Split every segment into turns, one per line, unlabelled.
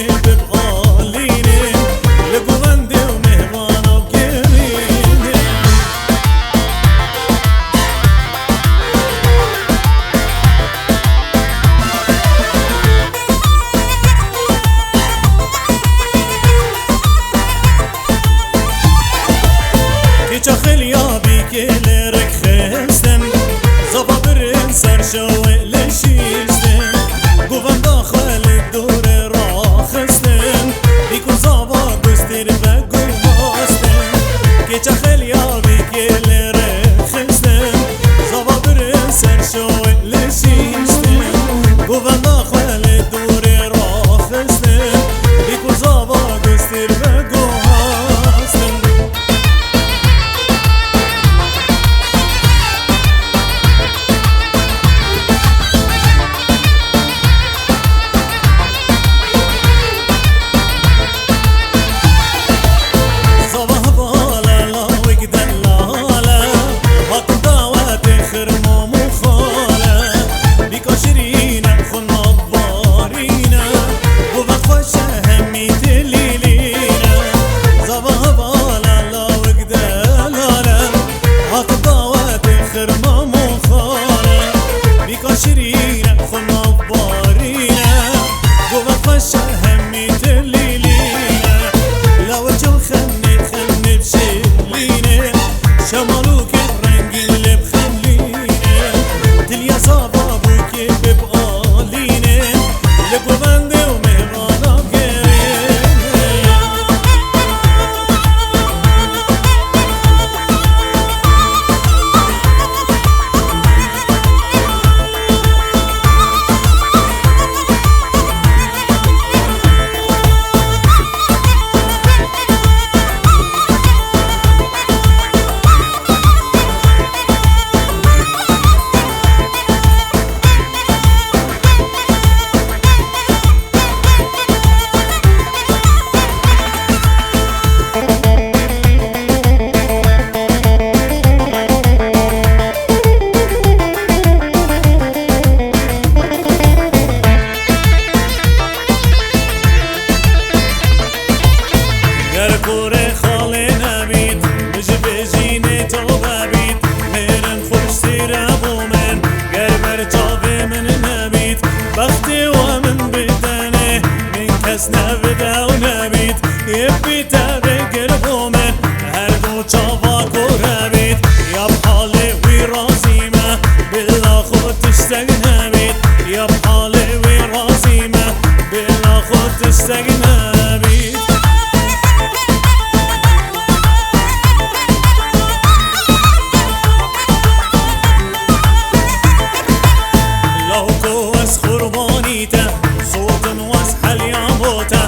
که ببقالینه لگوونده و مهوانا و گرینه که خیلی آبی که لرک خستن زبا برن سر شوه لشیستن گوون داخل دور را خستن بیکن زبا گستر و گوهاستن که خیلی آبی که لرک خستن زبا برن سر شوه لشیستن گوون داخل دور را خستن بیکن زبا گستر و گوهاستن شيرينة خنا بارينة جوا خشة همي تليلينة لو جو خني بشلينة شمالوك الرنج اللي بخلينة تليا صبابوك ببقالينة لجوا بندي ومهرانا كوري خالي نبيت مش بجيني توبابيت ميرن فرشتي رابومن قرمر جافي من نبيت بختي ومن بداني من كسنا بدا ونبيت يبي تابي قربومن هردو جافا كورابيت يا بحالي ويرازيمة بالله خود تشتاق نبيت يا بحالي ويرازيمة بالله خود تشتاق نبيت صوت واسحل يا موته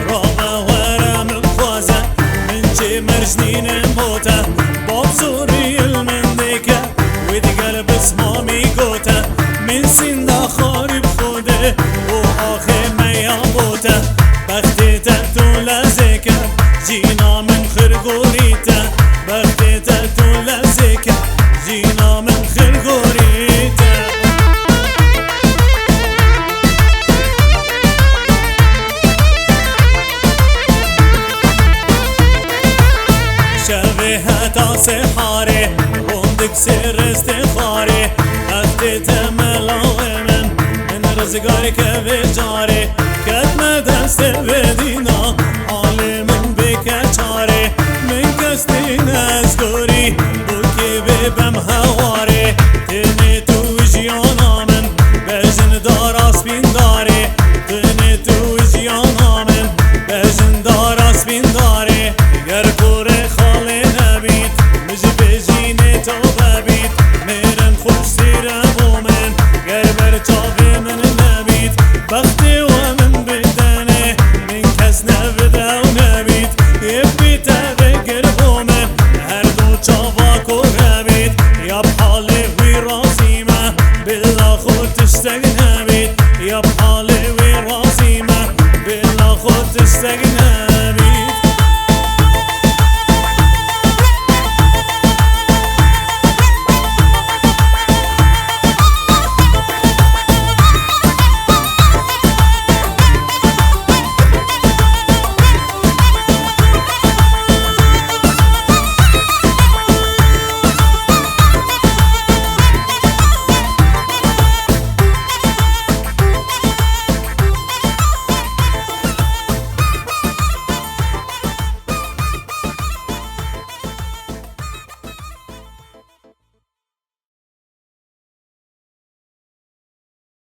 رابه ورا من خوازه من جي مرجنين موته باب سوري المندكه ودي قلب اسمامي قوته من سن داخاري بخوده واخر ما يابوته بختي تقتل زكه جينا من خرقوريته بختي تقتل زكه جينا من خرقوريته شبهتا سحاري وندك سر استخاري أخدت ملاومن من رزقارك بجاري كتم دست بدينا عالم بكچاري من كستين أزقوري بوكي ببم هواري تني تو جيانا من بجن دار اسبين داري تني تو جيانا من بجن دار اسبين داري گر كوري توبابيت ميرن خوش سيرابومن قربر جافي من نبيت بختي ومن بداني من كسنا بدا ونبيت يبي تابي قربومن هردو جافا كورابيت يا بحالي ويرازيمة بالله خود تشتاق نبيت يا بحالي ويرازيمة بالله خود تشتاق نبيت